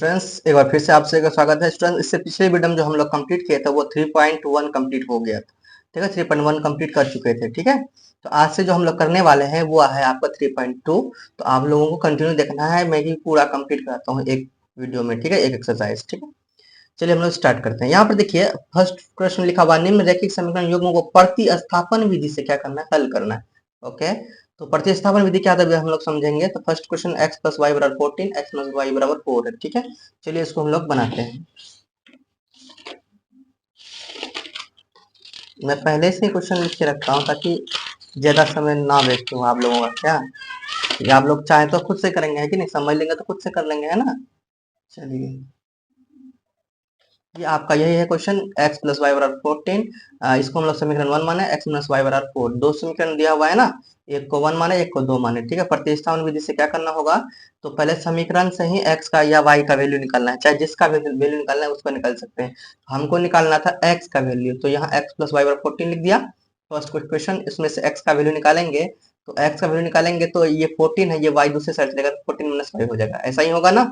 Students एक बार फिर से आपसे का स्वागत है। स्टूडेंट्स इससे पिछले वीडियो में जो हम लोग कंप्लीट किए थे वो 3.1 कंप्लीट हो गया था। ठीक है, 3.1 कंप्लीट कर चुके थे। ठीक है, तो आज से जो हम लोग करने वाले हैं वो है आपका 3.2। तो आप लोगों को कंटिन्यू देखना है, मैं ही पूरा कंप्लीट कराता हूँ एक वीडियो में। ठीक है, एक एक्सरसाइज। ठीक है, चलिए हम लोग स्टार्ट करते हैं। यहाँ पर देखिए फर्स्ट प्रश्न लिखा हुआ, निम्न रैखिक समीकरण युग्मों को प्रतिस्थापन विधि से क्या करना है, हल करना है। ओके, तो प्रतिस्थापन विधि क्या था हम लोग समझेंगे। तो first question x plus Y बराबर 14, एक्स प्लस वाई बराबर 4 है। ठीक है, चलिए इसको हम लोग बनाते हैं। मैं पहले से क्वेश्चन लिख के रखता हूँ ताकि ज्यादा समय ना वेस्ट हो आप लोगों का। क्या या आप लोग चाहे तो खुद से करेंगे, है कि नहीं, समझ लेंगे तो खुद से कर लेंगे, है ना। चलिए ये आपका यही है क्वेश्चन, x प्लस वाई बराबर 14। इसको हम लोग समीकरण 1 माने, x प्लस वाई बराबर 4। दो समीकरण दिया हुआ है ना, एक को 1 माने, एक को 2 माने। ठीक है, प्रतिस्थापन विधि से क्या करना होगा, तो पहले समीकरण से ही x का या y का वैल्यू निकालना है, चाहे जिसका वैल्यू निकालना है उसको निकाल सकते हैं। हमको निकालना था x का वैल्यू, तो यहाँ x प्लस वाई बराबर 14 लिख दिया। फर्स्ट क्वेश्चन, इसमें से x का वैल्यू निकालेंगे। तो x का वैल्यू निकालेंगे तो ये 14 है, ये y दूसरे साइड चलेगा तो 14 माइनस वाई हो जाएगा। ऐसा ही होगा ना,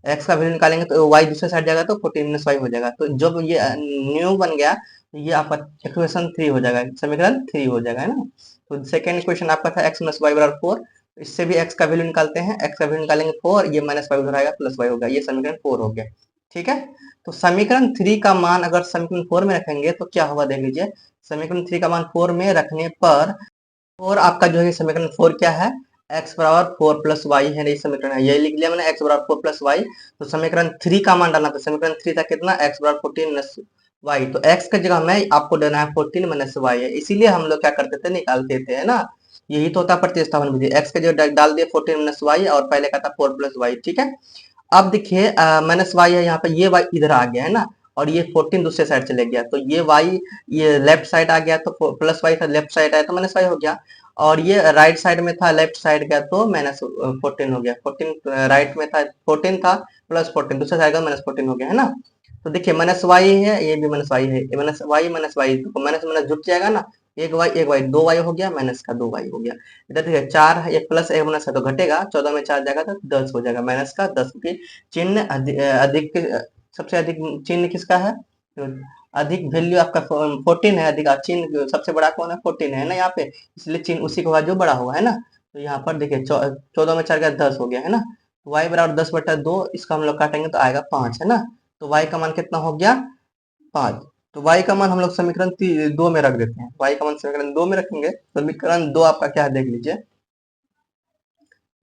एक्स का वैल्यू निकालेंगे तो वाई दूसरे साइड जाएगा तो 14 माइनस वाई हो जाएगा। तो जब ये न्यू बन गया तो ये आपका इक्वेशन 3 हो जाएगा, समीकरण 3 हो जाएगा, है ना। तो सेकंड इक्वेशन आपका था एक्स माइनस वाई बराबर 4। इससे भी एक्स का वैल्यू निकालते हैं, एक्स का वैल्यू निकालेंगे 4, ये माइनस वाई उधर आएगा प्लस वाई होगा, ये समीकरण 4 हो गया। ठीक है, तो समीकरण 3 का मान अगर समीकरण 4 में रखेंगे तो क्या होगा देख लीजिए। समीकरण 3 का मान 4 में रखने पर और आपका जो है समीकरण 4 क्या है, x बराबर 4 प्लस वाई है, ये समीकरण है, यही लिख लिया मैंने, x बराबर 4 प्लस वाई। तो समीकरण 3 का मान डालना था, समीकरण 3 था कितना, x बराबर 14 माइनस वाई। तो x की जगह में आपको देना है 14 माइनस वाई है, इसीलिए हम लोग क्या करते थे, निकालते थे, है ना। यही तो होता है प्रतिस्थापन विधि, x की जगह डाल दिए 14 माइनस वाई और पहले का था 4 प्लस वाई। ठीक है, अब देखिए माइनस वाई है यहाँ पे, ये वाई इधर आ गया है ना, और ये 14 दूसरे साइड चले गया, तो ये वाई ये लेफ्ट साइड आ गया, तो प्लस वाई था, लेफ्ट साइड आया तो माइनस वाई हो गया। और ये राइट साइड में था, लेफ्ट साइड गया तो माइनस 14 हो गया। 14 राइट में था, 14 था प्लस 14 दूसरे साइड का माइनस 14 हो गया, है ना। तो देखिए माइनस वाई है, ये भी माइनस वाई है, ये माइनस वाई तो माइनस माइनस जुट जाएगा ना, एक वाई 2 वाई हो गया, माइनस का 2 वाई हो गया। इधर देखिए 4 है, एक प्लस एक माइनस है तो घटेगा, 14 में 4 जाएगा तो 10 हो जाएगा, माइनस का 10 की चिन्ह अधिक सबसे अधिक चिन्ह किसका है, तो अधिक वैल्यू आपका 14 है, अधिक चिन्ह सबसे बड़ा कौन है, 14 है ना यहाँ पे, इसलिए चिन्ह उसी के बाद जो बड़ा होगा, है ना। तो यहाँ पर देखिए 14 में 4 का 10 हो गया, है ना। तो y बराबर 10/2, इसका हम लोग काटेंगे तो आएगा 5, है ना। तो y का मान कितना हो गया, 5। तो y का मान हम लोग समीकरण 2 में रख देते हैं, y का मान समीकरण 2 में रखेंगे। समीकरण 2 आपका क्या है देख लीजिए,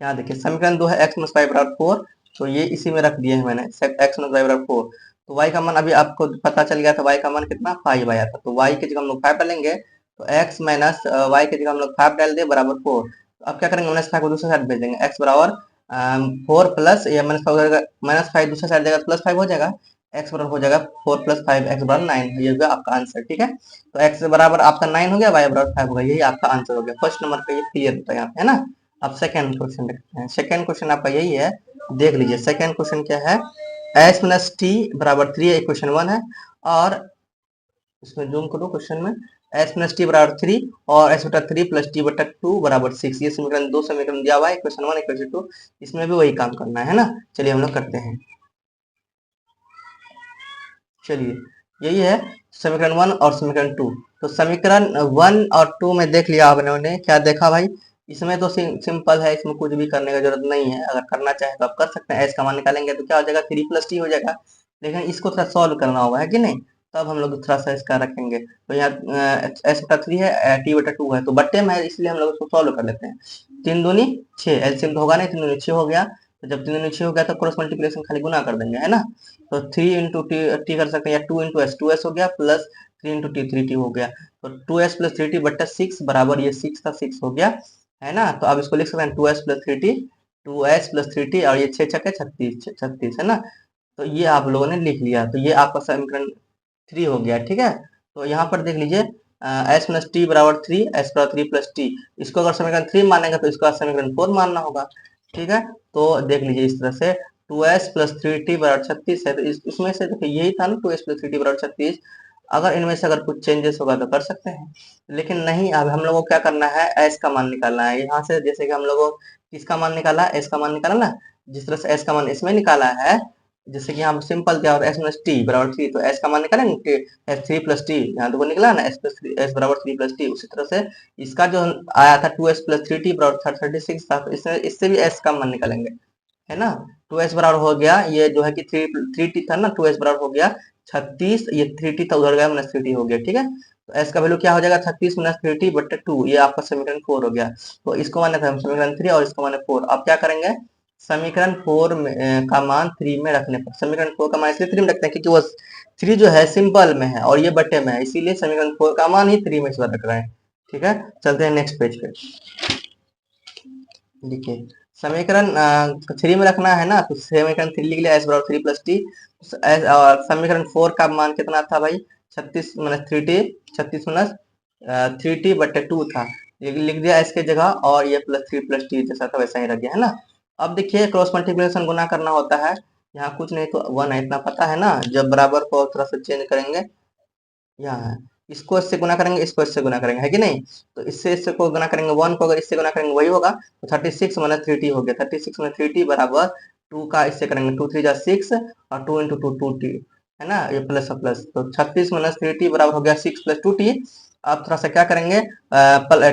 यहाँ देखिए समीकरण 2 है x माइनस वाई बराबर 4, तो ये इसी में रख दिए हैं मैंने, x माइनस वाई बराबर 4। तो y का मान अभी आपको पता चल गया था, y का मान कितना 5 आया था, तो y की जगह हम लोग 5 डालेंगे, तो x माइनस y की जगह हम लोग 5 डाल दिए बराबर 4। तो अब क्या करेंगे, माइनस 5 को दूसरे साइड भेज देंगे, x बराबर 4 प्लस ये माइनस 5 हो जाएगा, माइनस 5 दूसरे साइड जाएगा प्लस 5 हो जाएगा, x बराबर हो जाएगा 4 प्लस 5, x बराबर 9, ये होगा आपका आंसर। ठीक है, तो x बराबर आपका 9 हो गया, y बराबर 5 होगा, यही आपका आंसर हो गया। फर्स्ट नंबर का ये क्लियर होता है यहाँ पे, है ना। अब सेकेंड क्वेश्चन देखते हैं। सेकेंड क्वेश्चन आपका यही है, देख लीजिए सेकेंड क्वेश्चन क्या है, एस माइनस टी बराबर 3 इक्वेशन 1 है, और इसमें जूम करो क्वेश्चन में, एस माइनस टी बराबर 3 और एस बटा 3 प्लस टी बटा 2 बराबर 6, ये समीकरण दो समीकरण दिया हुआ है, इक्वेशन 1 इक्वेशन 2, इसमें भी वही काम करना है ना। चलिए हम लोग करते हैं, चलिए यही है समीकरण 1 और समीकरण 2। तो समीकरण 1 और 2 में देख लिया आपने, क्या देखा भाई, इसमें तो सिंपल है, इसमें कुछ भी करने की जरूरत नहीं है, अगर करना चाहे तो आप कर सकते हैं। एस का मान निकालेंगे तो क्या हो जाएगा, 3 प्लस टी हो जाएगा, लेकिन इसको थोड़ा सॉल्व करना होगा, है कि नहीं। तब हम लोग थोड़ा सा इसका रखेंगे, तो यहाँ एस बटा 3 है, टी बटा 2 है, तो बट्टे में है इसलिए हम लोग उसको सॉल्व कर लेते हैं। 3 दूनी 6, एलसीएम तो होगा नहीं, 3 दूनी 6 हो गया, तो जब 3 दूनी 6 हो गया तो क्रॉस मल्टीप्लिकेशन खाली गुना कर देंगे, है ना। तो 3 इंटू टी कर सकते हैं, या 2 इंटू एस, 2s हो गया, प्लस 3 इंटू टी, 3t हो गया। तो 2s प्लस 3t बट्टा 6 बराबर ये 6 का 6 हो गया, है ना। तो अब इसको लिख सकते हैं 2s plus 3t, 2s plus 3t, और ये 6 छक्के 36, 36 है ना। तो ये आप लोगों ने लिख लिया, तो ये आपका समीकरण 3 हो गया। ठीक है, तो यहाँ पर देख लीजिए एस प्लस टी बराबर 3, एस बराबर 3 प्लस टी, इसको अगर समीकरण 3 मानेंगे तो इसका समीकरण 4 मानना होगा। ठीक है, तो देख लीजिए इस तरह से 2s प्लस 3t बराबर 36 है, तो इसमें से देखिए यही था ना 2s प्लस 3t बराबर 36, अगर इनमें से अगर कुछ चेंजेस होगा तो कर सकते हैं, लेकिन नहीं। अब हम लोगों को क्या करना है, एस का मान निकालना है, यहाँ से जैसे कि हम लोगों किसका मान निकाला, एस का मान निकाला ना, जिस तरह से एस का मान इसमें निकाला है, जैसे कि यहाँ पर सिंपल क्या होता है, एस माइनस टी बराबर थ्री, तो एस का मान निकालेंगे एस थ्री प्लस टी, यहाँ देखो निकला ना एस प्लस थ्री, एस बराबर थ्री प्लस टी। उसी तरह से इसका जो आया था two S plus three T बराबर 36 था, तो इससे भी एस का मान निकालेंगे, है ना। टू एस बराबर हो गया, ये जो है कि थ्री थ्री टी था ना, टू एस बराबर हो गया 36, ये थ्री टी था उधर गया माइनस थ्री टी हो गया, ठीक है। तो एस का वैल्यू क्या हो जाएगा 36 माइनस थ्री टी बटे टू, ये आपका समीकरण 4 हो गया। तो इसको माने था हम समीकरण 3 और इसको माने 4। अब क्या करेंगे, समीकरण 4 का मान 3 में रखने पर, समीकरण 4 का मान इसलिए 3 में रखते हैं क्योंकि वो 3 जो है सिंपल में है और ये बटे में है, इसीलिए समीकरण 4 का मान ही 3 में इस बार रख रहे हैं, ठीक है। चलते हैं नेक्स्ट पेज पे। देखिए समीकरण 3 में रखना है ना, तो समीकरण 3 लिख लिया एस बराबर थ्री प्लस टी, और समीकरण 4 का मान कितना था भाई 36 minus three T, 36 minus three T बटे टू था, ये लिख दिया इसके जगह, और ये प्लस थ्री प्लस टी जैसा था वैसा ही रह गया, है ना। अब देखिए क्रॉस मल्टीप्लिकेशन गुना करना होता है, यहाँ कुछ नहीं तो वन है, इतना पता है ना। जब बराबर को थोड़ा सा चेंज करेंगे, यहाँ है, इसको इससे गुना करेंगे, इसको इससे गुना करेंगे, है कि नहीं। तो इससे इससे को गुना करेंगे, वन को अगर इससे गुना करेंगे वही होगा, तो 36 माइनस थ्री टी हो गया, 36 माइनस थ्री टी बराबर टू का इससे करेंगे, टू थ्री जा सिक्स और two into two two T, है ना, ये प्लस प्लस, तो 36 माइनस थ्री टी बराबर हो गया सिक्स प्लस टू टी। अब थोड़ा सा क्या करेंगे,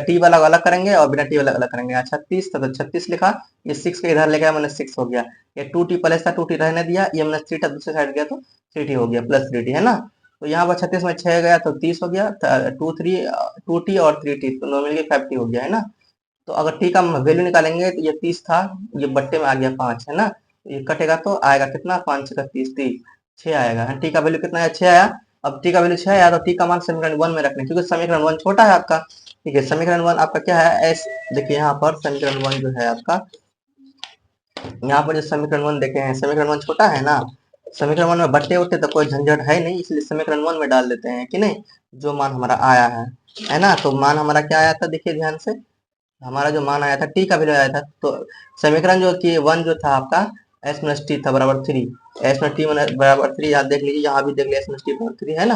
टी वाला अलग करेंगे और बिना टी वाला अलग करेंगे, यहाँ 36 था तो 36 लिखा, ये सिक्स के इधर ले गया माइनस सिक्स हो गया, ये टू टी प्लस था टू टी रहने दिया, ये माइनस थ्री था दूसरे साइड गया तो थ्री टी हो गया प्लस थ्री टी, है ना। तो यहाँ पर 36 में 6 गया तो 30 हो गया, टू थ्री टू टी और थ्री टी, तो नौ मिल गया 5 टी हो गया, है ना। तो अगर टी का वैल्यू निकालेंगे तो ये 30 था, ये बट्टे में आ गया 5, है ना। तो ये कटेगा तो आएगा कितना, 5 का 30 30 6 आएगा, है। टी का वैल्यू कितना है 6 आया। अब टी का वैल्यू 6 आया तो टी का मान समीकरण 1 में रखने, क्योंकि समीकरण 1 छोटा है आपका, ठीक है। समीकरण 1 आपका क्या है एस, देखिए यहाँ पर समीकरण 1 जो है आपका, यहाँ पर जो समीकरण 1 देखे हैं, समीकरण 1 छोटा है ना, समीकरण 1 में बट्टे उठे तो कोई झंझट है नहीं, इसलिए समीकरण 1 में डाल देते हैं कि नहीं, जो मान हमारा आया है ना। तो मान हमारा क्या आया था, देखिए ध्यान से, हमारा जो मान आया था टी का वैल्यू आया था, तो समीकरण जो कि 1 जो था आपका एस माइनस टी था बराबर थ्री, एस माइनस टी बराबर थ्री, यहाँ देख लीजिए, यहाँ भी देख लिया एस माइनस टी बराबर थ्री, है ना।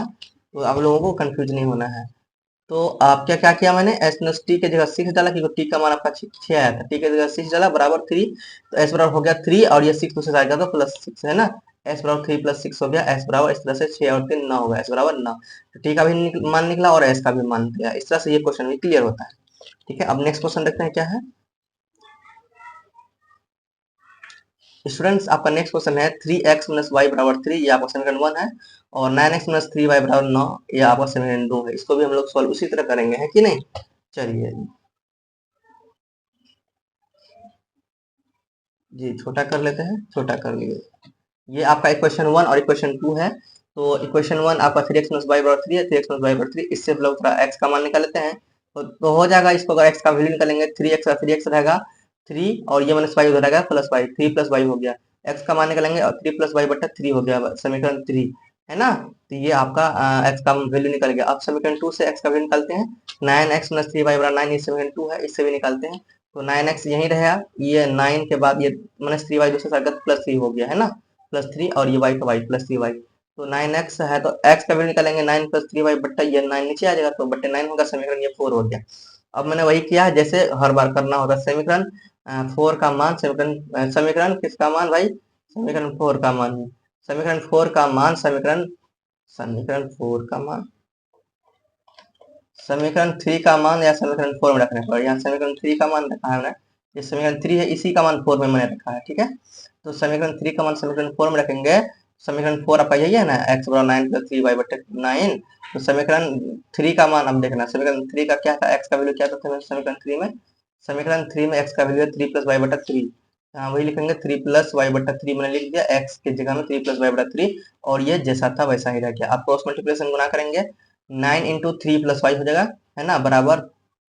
तो आप लोगों को कंफ्यूज नहीं होना है। तो आप क्या क्या किया, मैंने एस प्लस टी के जगह सिक्स डाला, क्योंकि टी का मान आपका 6 आया था, टी के जगह सिक्स डाला बराबर थ्री, तो एस बराबर हो गया थ्री, और ये सिक्स दूसरे साइड का तो प्लस सिक्स, है ना। एस बराबर थ्री प्लस सिक्स हो गया, एस बराबर इस तरह से 6 और 3 9 होगा, एस बराबर 9। तो टी का भी मान निकला और एस का भी मान निकला, इस तरह से ये क्वेश्चन भी क्लियर होता है, ठीक है। अब नेक्स्ट क्वेश्चन देखते हैं क्या है स्टूडेंट्स। आपका नेक्स्ट क्वेश्चन है थ्री एक्स माइनस वाई बराबर थ्री, ये आपका समीकरण 1 है, और nine X minus three Y बराबर 9, ये आपका समीकरण 2 है। इसको भी हम लोग सॉल्व उसी तरह करेंगे, है कि नहीं। चलिए जी छोटा कर लेते हैं, छोटा कर लिए। ये आपका इक्वेशन 1 और इक्वेशन 2 है। तो इक्वेशन 1 आपका थ्री एक्स माइनस वाई बराबर थ्री है, थ्री एक्स माइनस वाई बराबर थ्री, इससे हम लोग थोड़ा एक्स का मान निकाल लेते हैं। तो हो जाएगा, इसको अगर एक्स का वैल्यू निकालेंगे, थ्री एक्स रहेगा थ्री, और ये माइनस वाई उधर रहेगा plus Y, three plus Y हो गया, एक्स का मान निकालेंगे और थ्री प्लस वाई बटा थ्री हो गया समीकरण 3, है ना। तो ये आपका एक्स का वैल्यू निकल गया। अब समीकरण 2 से एक्स का वैल्यू निकालते हैं, nine X minus three Y बराबर नाइन, ये समीकरण 2 है, इससे भी निकालते हैं। तो नाइन एक्स यहीं रहेगा, ये नाइन के बाद ये माइनस थ्री वाई दूसरे साइड का प्लस थ्री हो गया, है ना, प्लस थ्री, और ये वाई का वाई प्लस थ्री वाई। तो नाइन एक्स है तो एक्स का वैल्यू निकालेंगे, नाइन प्लस थ्री वाई बट्टा ये नाइन नीचे आ जाएगा, तो बट्टे नाइन होगा, समीकरण ये 4 हो गया। अब मैंने वही किया है जैसे हर बार करना होता है, समीकरण 4 का मान, समीकरण किसका मान भाई, समीकरण 4 का मान है, समीकरण 4 का मान, समीकरण 4 का मान, समीकरण 3 का मान या समीकरण 4 में रखने पर, यहाँ समीकरण 3 का मान रखा है मैंने, ये समीकरण 3 है, इसी का मान 4 में मैंने रखा है, ठीक है। तो समीकरण 3 का मान समीकरण 4 में रखेंगे, समीकरण 4 आपका यही है ना, एक्स बराबर नाइन प्लस थ्री वाई बटे नाइन। तो समीकरण 3 का मान अब देखना, समीकरण 3 का क्या था, एक्स का वैल्यू क्या था समीकरण 3 में, समीकरण 3 में एक्स का वैल्यू है थ्री प्लस वाई बटा थ्री, हाँ वही लिखेंगे, थ्री प्लस वाई बटा थ्री मैंने लिख दिया, एक्स की जगह में थ्री प्लस वाई बटा थ्री, और ये जैसा था वैसा ही रह गया। आप क्रॉस मल्टीप्लिकेशन गुना करेंगे, nine into three plus Y हो जाएगा, है ना, बराबर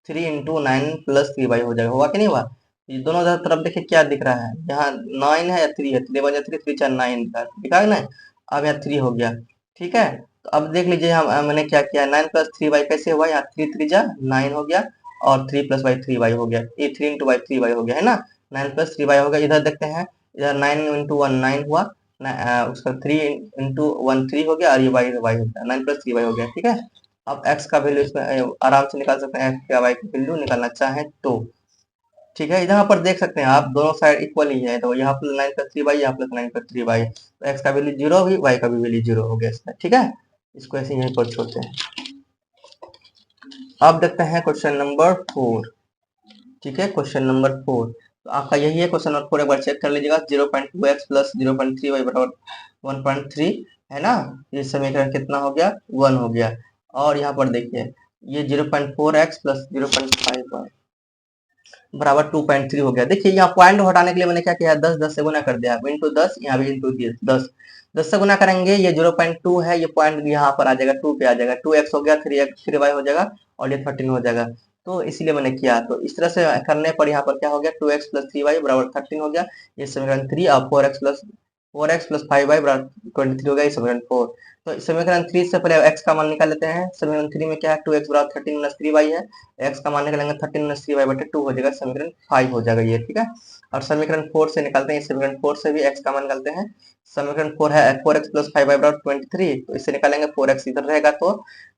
three into nine plus three Y हो जाएगा, हुआ कि नहीं हुआ। ये दोनों तरफ देखिए क्या दिख रहा है, यहाँ नाइन है या थ्री है, थ्री बजा थ्री, थ्री चार नाइन दिखा है ना। अब यहाँ थ्री हो गया, ठीक है। तो अब देख लीजिए हम मैंने क्या किया, नाइन प्लस थ्री वाई कैसे हुआ, यहाँ थ्री थ्री जा नाइन हो गया, और three plus Y three Y हो गया, ये three into Y three Y हो गया, है ना, नाइन प्लस थ्री वाई हो गया। इधर देखते हैं, इधर नाइन इंटू वन नाइन हुआ, उसका थ्री इंटू वन थ्री हो गया, और ये वाई वाई हो गया, नाइन प्लस थ्री वाई हो गया, ठीक है। अब x का वैल्यू इसमें आराम से निकाल सकते हैं, x या y की वैल्यू निकालना चाहें तो ठीक है, यहाँ पर देख सकते हैं आप दोनों साइड इक्वल ही है, तो यहाँ प्लस 9 + 3y, यहाँ प्लस 9 + 3y, तो x का वैल्यू 0 हुई, y का भी वैल्यू 0 हो गया इसमें। ठीक है, इसको ऐसे यहीं पर छोड़ते हैं। अब देखते हैं क्वेश्चन नंबर 4। ठीक है, क्वेश्चन नंबर 4 तो आपका यही है क्वेश्चन नंबर 4, एक बार चेक कर लीजिएगा। 0.2x प्लस 0.3y बराबर 1.3 है ना। ये समीकरण कितना हो गया, 1 हो गया। और यहाँ पर देखिए ये 0.4x प्लस 0.5y बराबर 2.3 हो गया। देखिए यहाँ पॉइंट हटाने के लिए मैंने क्या किया है, 10 10 से गुना कर दिया, इंटू 10, यहाँ भी इंटू 10, 10 से गुना करेंगे, ये 0.2 है, ये पॉइंट यहाँ पर आ जाएगा, 2 पे आ जाएगा, 2x हो गया, 3y हो जाएगा, और ये 13 हो जाएगा। तो इसीलिए मैंने किया, तो इस तरह से करने पर यहाँ पर क्या हो गया, 2x प्लस 3y बराबर 13 हो गया, ये समीकरण 3। और 4x प्लस 5y बराबर 23 हो गया, ये समीकरण 4। तो समीकरण 3 से पहले x का मान निकाल लेते हैं। समीकरण 3 में क्या है, 2x बराबर 13 माइनस 3y है, x का मान निकालेंगे 13 माइनस 3y बटे 2 हो जाएगा, समीकरण 5 हो जाएगा ये। ठीक है, और समीकरण 4 से निकालते हैं, समीकरण 4 से भी x का मान निकालते हैं। समीकरण 4 है 4x प्लस 5y बराबर 23, तो इससे निकालेंगे 4x इधर रहेगा तो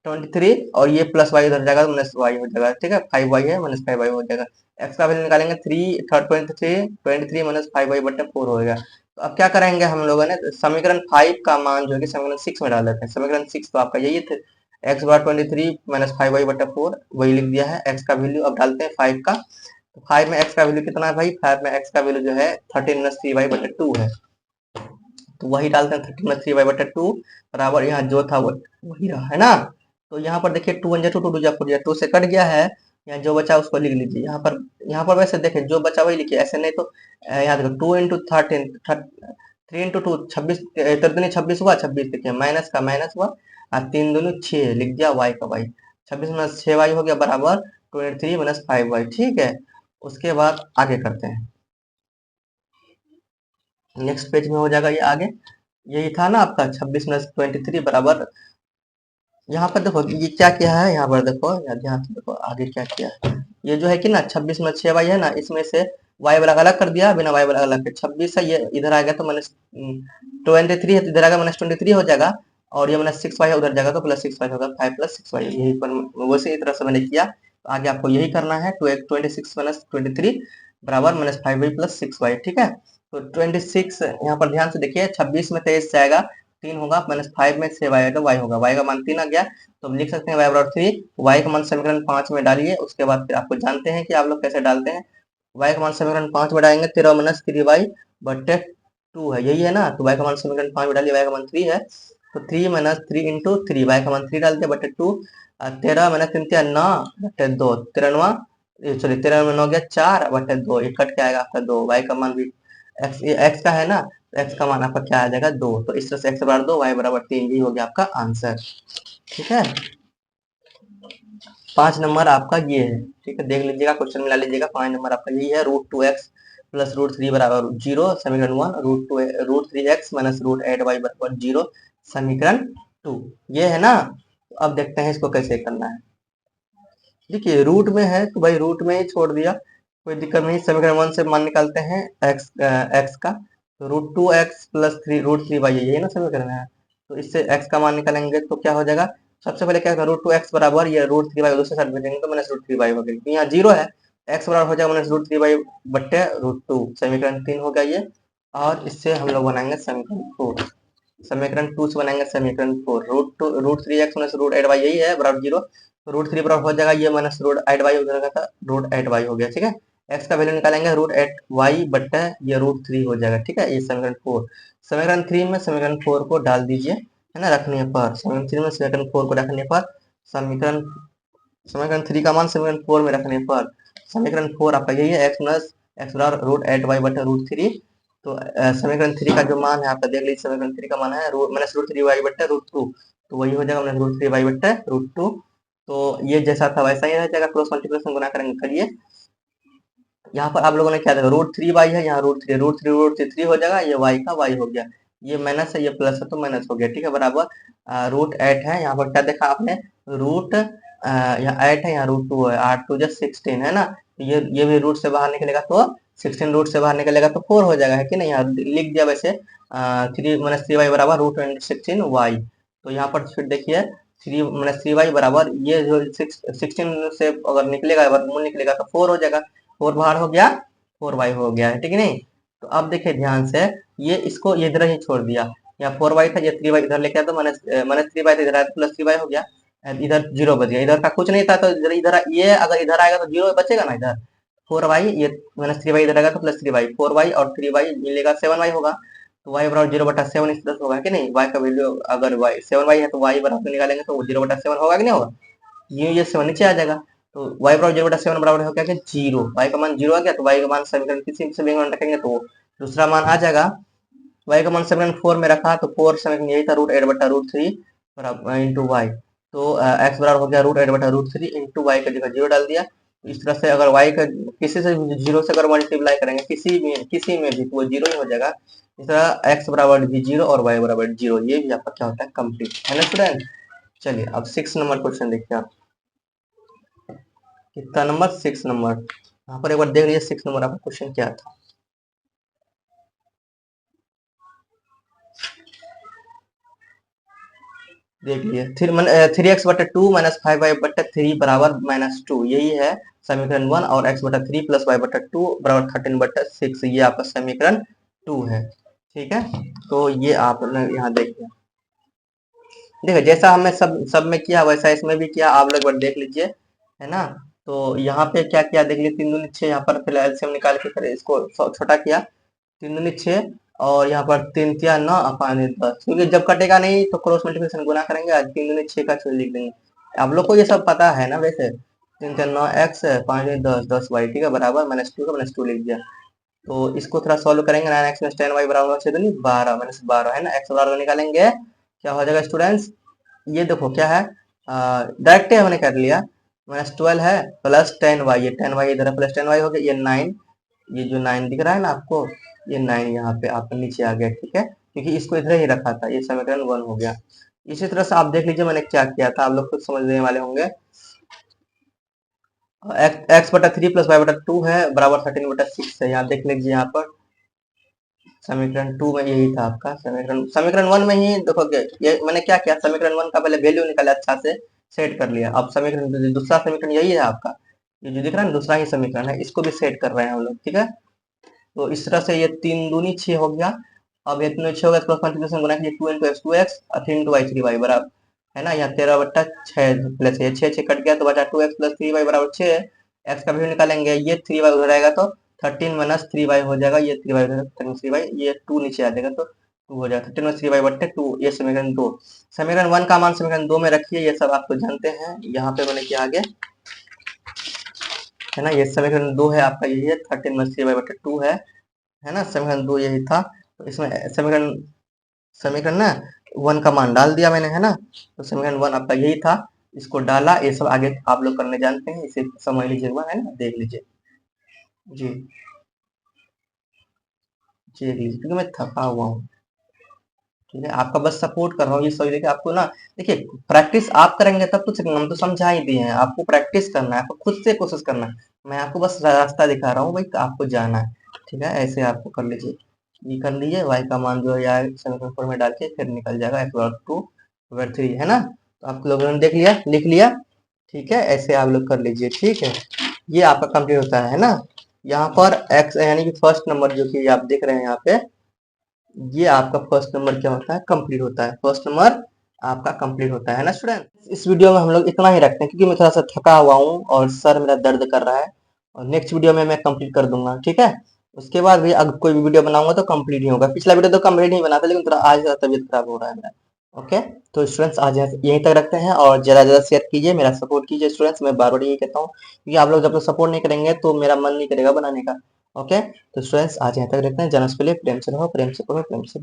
23, और ये प्लस y उधर जाएगा तो माइनस y हो जाएगा। ठीक है, 5y है माइनस 5y हो जाएगा। x का वैल्यू निकालेंगे 23 माइनस 5y बटे 4 होगा। तो अब क्या करेंगे हम लोगों ने, समीकरण 5 का मान जो है कि समीकरण 6 में डाल देते हैं। समीकरण 6 तो आपका यही थे, x बार 23 माइनस 5y बटा 4, वही लिख दिया है। x का वैल्यू अब डालते हैं 5 का, तो 5 में x का वैल्यू कितना है भाई, 5 में x का वैल्यू जो है 13 माइनस 3y बटे 2 है, तो वही डालते हैं, 13 माइनस 3y बटे 2 बराबर यहाँ जो था वो वही रहा है ना। तो यहाँ पर देखिए 2 1 जा 2 2 जा 4 2 से कट गया है, यहाँ जो बचा उसको लिख लीजिए। यहाँ पर वैसे देखें जो बचा वही लिखिए, ऐसे नहीं तो यहाँ देखो 2 इंटू 13, 3 इंटू 2 26, 13 26 हुआ, 26 देखिए माइनस का माइनस हुआ, और 3 दूनी 6 लिख दिया, y का y, 26 माइनस 6y हो गया बराबर 23 माइनस 5y। ठीक है, उसके बाद आगे करते हैं, नेक्स्ट पेज में हो जाएगा ये आगे। यही था ना आपका 26 माइनस 23 बराबर, यहाँ पर देखो ये क्या किया है, यहाँ पर देखो, ध्यान से देखो आगे क्या किया है। ये जो है कि ना 26 में 6y है ना, इसमें से y अलग अलग कर दिया, बिना y अलग अलग के 26 है, ये इधर आ गया तो माइनस 23 है, तो इधर आएगा माइनस 23 हो जाएगा, और ये माइनस 6y है उधर जाएगा तो प्लस 6y होगा, 5 प्लस 6y, यही पर वैसे ही तरह से मैंने किया। तो आगे आपको यही करना है, 26 माइनस 23 बराबर माइनस 5y प्लस 6y। ठीक है, तो 26 यहाँ पर ध्यान से देखिए, 26 में 23 से आएगा 3 होगा, माइनस 5 में 6y आएगा, y होगा, y का मान 3 आ गया, तो हम लिख सकते हैं y बराबर 3। y का मान समीकरण 5 में डालिए, उसके बाद फिर आपको जानते हैं कि आप लोग कैसे डालते हैं। y का मान समीकरण 5 में डालेंगे, 13 माइनस 3y बटे 2 है, यही है ना। तो y का मान समीकरण 5 में डालिए, y का मान 3 है, तो 3 माइनस 3 इंटू 3, y का मान 3 डाल दिया बटे 2, 13 माइनस 3 9 बटे 2, 13वां सॉरी 13 में 9 गया 4 बटे 2, ये कट के आएगा आपका 2, y का मान भी x का है ना, x का मान आपका क्या आ जाएगा 2, तो इस तरह से x बराबर 2 y बराबर 3, ये हो गया आपका आंसर। ठीक है, 5 नंबर आपका ये है। ठीक है, देख लीजिएगा, क्वेश्चन मिला लीजिएगा, 5 नंबर आपका यही है, √2x प्लस √3 बराबर 0, समीकरण 1, √3x माइनस √8y बराबर 0, समीकरण 2, ये है ना। तो अब देखते हैं इसको कैसे करना है। देखिए रूट में है तो भाई रूट में ही छोड़ दिया, कोई दिक्कत नहीं। समीकरण 1 से मान निकालते हैं x का, तो √2x प्लस √3y, यही ना समीकरण है, तो इससे x का मान निकालेंगे तो क्या हो जाएगा, सबसे पहले क्या होगा, √2x बराबर ये √3y दूसरे साइड भेजेंगे तो माइनस √3y हो गई, यहाँ 0 है, x बराबर हो जाएगा माइनस √3y बट्टे √2, समीकरण 3 हो गया ये। और इससे हम लोग बनाएंगे समीकरण 4, समीकरण 2 से बनाएंगे समीकरण 4, √3x माइनस √8y यही है बराबर 0, तो √3 बराबर हो जाएगा ये माइनस √8y उधर का था, √8y हो गया। ठीक है, x का वैल्यू निकालेंगे, √8y बट्टा ये √3 हो जाएगा। ठीक है, ये समीकरण 4। समीकरण 3 में समीकरण 4 को डाल दीजिए, है ना, रखने पर, समीकरण 3 में समीकरण 4 को रखने पर, समीकरण समीकरण 3 का मान समीकरण 4 में रखने पर, समीकरण 4 आपका यही है, x बराबर √8y बटा √3, तो समीकरण 3 का जो मान है आपका देख लीजिए, समीकरण 3 का मान है माइनस √3y बट्टा √2, तो वही हो जाएगा माइनस √3y बट्टा √2। तो ये जैसा था वैसा ही रह जाएगा, क्रॉस मल्टीप्लिकेशन गुना करेंगे, करिए। यहाँ पर आप लोगों ने क्या देखा, √3y है, यहाँ √3 हो जाएगा, ये y का y हो गया, ये माइनस है ये प्लस है तो माइनस हो गया। ठीक है, बराबर √8 है, यहाँ पर क्या देखा आपने, रूट यहाँ 8 है, यहाँ √2 है, 8 2 16 है ना, तो ये भी रूट से बाहर निकलेगा तो 16 रूट से बाहर निकलेगा तो 4 हो जाएगा, है कि नहीं, यहाँ लिख दिया वैसे 3 माइनस 3y बराबर √16y, तो यहाँ पर फिर देखिए 3 माइनस 3y बराबर ये जो 16 से अगर निकलेगा वर्गमूल निकलेगा तो 4 हो जाएगा, 4 बाहर हो गया, 4y हो गया है, ठीक है नहीं। तो अब देखिए ध्यान से, ये इसको ये इधर ही छोड़ दिया, यहाँ 4y था, ये 3y इधर लेके आया तो माइनस 3y था, इधर आया तो प्लस 3y हो गया, इधर 0 बच गया, इधर का कुछ नहीं था तो इधर इधर ये अगर इधर आएगा तो 0 बचेगा ना इधर। 4y ये माइनस 3y इधर आएगा तो प्लस 3y, 4y और 3y मिलेगा 7y होगा, तो y बराबर 0/7 इस तरह से होगा कि नहीं। y का वैल्यू अगर y 7y है तो y बराबर निकालेंगे तो 0/7 होगा कि नहीं होगा, ये 7 नीचे आ जाएगा, तो y बराबर 0/7 बराबर हो गया 0, y का मान 0 आ गया, तो y का मान समीकरण किसी समीकरण रखेंगे तो दूसरा मान आ जाएगा। y का मान समीकरण 4 में रखा तो 4 समीकरण यही था √8/√3 बराबर इंटू वाई, तो x बराबर हो गया √8/√3 इंटू वाई का जगह 0 डाल दिया। इस तरह से अगर y का किसी से 0 से अगर मल्टीप्लाई करेंगे किसी में भी तो वो 0 ही हो जाएगा। इस तरह x बराबर भी 0 और y बराबर 0, ये भी आपका क्या होता है, कंप्लीट है ना स्टूडेंट। चलिए अब 6 नंबर क्वेश्चन देखिए आप, कितना नंबर, 6 नंबर, यहाँ पर एक बार देख लीजिए 6 नंबर आपका क्वेश्चन क्या था। देख लिए 3x/2 माइनस 5y/3 बराबर -2, यही है समीकरण 1, और x/3 प्लस y/2 बराबर 13/6, ये आपका समीकरण 2 है, ठीक है। तो ये आपने यहाँ देखिए, देखिए जैसा हमने सब में किया वैसा इसमें भी किया, आप लोग एक बार देख लीजिए, है ना। तो यहाँ पे क्या किया देख लीजिए, 3 दूनी 6, यहाँ पर फिर एलसीएम निकाल के फिर इसको छोटा किया, 3 दूनी 6 और यहाँ पर 3 तिया 9 और 5 दूनी 10, क्योंकि जब कटेगा नहीं तो क्रॉस मल्टीप्लिकेशन गुना करेंगे, आज 3 दूनी 6 का छोड़ लिख देंगे। आप लोग को ये सब पता है ना वैसे, 3 तिया 9 x 5 दूनी 10 10y, ठीक है, बराबर -2 का -2 लिख दिया। तो इसको थोड़ा सॉल्व करेंगे, 9x - 10y बराबर 6 दूनी 12 -12 है ना, x बराबर निकालेंगे क्या हो जाएगा स्टूडेंट्स, ये देखो क्या है, डायरेक्ट हमने कर लिया, -12 है प्लस 10y, ये 10y इधर प्लस 10y हो गया, ये 9, ये जो 9 दिख रहा है ना आपको, ये 9 यहाँ पे आपके नीचे आ गया, ठीक है, क्योंकि इसको इधर ही रखा था, ये समीकरण 1 हो गया। इसी तरह से आप देख लीजिए मैंने क्या किया था, आप लोग खुद समझने वाले होंगे। x/3 प्लस y/2 है बराबर 13/6 है, यहाँ देख लीजिए, यहाँ पर समीकरण 2 में यही था आपका समीकरण 1 में ही देखोगे, ये मैंने क्या किया, समीकरण 1 का पहले वैल्यू निकाला, अच्छा से सेट कर लिया। अब समीकरण दूसरा समीकरण यही है आपका, ये जो दिख रहा है दूसरा ही समीकरण है, इसको भी सेट कर रहे हैं हम लोग, ठीक है। तो इस तरह से ये 3 दूनी 6 हो गया, अब ये 3 6 हो गया, क्रॉस मल्टीप्लिकेशन गुना कीजिए, 2 × x 2x और 3 × y 3y बराबर, है ना, यहाँ 13/6 प्लस ये 6 कट गया तो बचा 2x प्लस 3y बराबर 6, x का वैल्यू निकालेंगे, ये 3y उधर आएगा तो 13 - 3y हो जाएगा, ये 3y उधर 3y, ये 2 नीचे आ जाएगा तो 2 हो जाएगा, 13 - 3y/2, ये समीकरण 2। समीकरण 1 का मान समीकरण 2 में रखिए, ये सब आपको जानते हैं, यहाँ पे मैंने किया आगे, है ना, ये समीकरण 2 है आपका, यही है 13 - 3y/2 है ना, समीकरण 2 यही था। तो इसमें समीकरण समीकरण ना 1 का मान डाल दिया मैंने, है ना, तो समीकरण 1 आपका यही था, इसको डाला, ये सब आगे आप लोग करने जानते हैं, इसे समझ लीजिए, है ना, देख लीजिए जी, देख लीजिए, क्योंकि मैं थका हुआ हूँ, ठीक है, आपका बस सपोर्ट कर रहा हूँ, ये समझ लीजिए आपको ना, देखिए प्रैक्टिस आप करेंगे तब तो सीखेंगे, हम तो समझा ही दिए हैं, आपको प्रैक्टिस करना है, आपको खुद से कोशिश करना है, मैं आपको बस रास्ता दिखा रहा हूँ भाई, आपको जाना है, ठीक है, ऐसे आपको कर लीजिए, ये कर लीजिए, y का मान जो है यार समीकरण 4 में डाल के फिर निकल जाएगा x/2/3, है ना। तो आप लोगों ने देख लिया, लिख लिया, ठीक है, ऐसे आप लोग कर लीजिए, ठीक है, ये आपका कंप्लीट होता है ना। यहाँ पर x यानी कि फर्स्ट नंबर जो कि आप देख रहे हैं यहाँ पे, ये आपका फर्स्ट नंबर क्या होता है, कंप्लीट होता है, फर्स्ट नंबर आपका कंप्लीट होता है ना स्टूडेंट। इस वीडियो में हम लोग इतना ही रखते हैं, क्योंकि मैं थोड़ा सा थका हुआ हूँ और सर मेरा दर्द कर रहा है, और नेक्स्ट वीडियो में मैं कंप्लीट कर दूंगा, ठीक है। उसके बाद भी अगर कोई भी वीडियो बनाऊंगा तो कंप्लीट ही होगा, पिछला वीडियो तो कंप्लीट नहीं बना था, लेकिन थोड़ा आज तबीयत खराब हो रहा है मेरा। ओके, तो स्टूडेंट्स आज यहीं तक रखते हैं, और ज़्यादा ज़्यादा शेयर कीजिए, मेरा सपोर्ट कीजिए स्टूडेंट्स, मैं बार बार यही कहता हूँ, क्योंकि आप लोग जब तक सपोर्ट नहीं करेंगे तो मेरा मन नहीं करेगा बनाने का। ओके, तो स्टूडेंट्स आज यहाँ तक रखते हैं, जाना से पहले प्रेम से रहो, प्रेम से पढ़ो, प्रेम से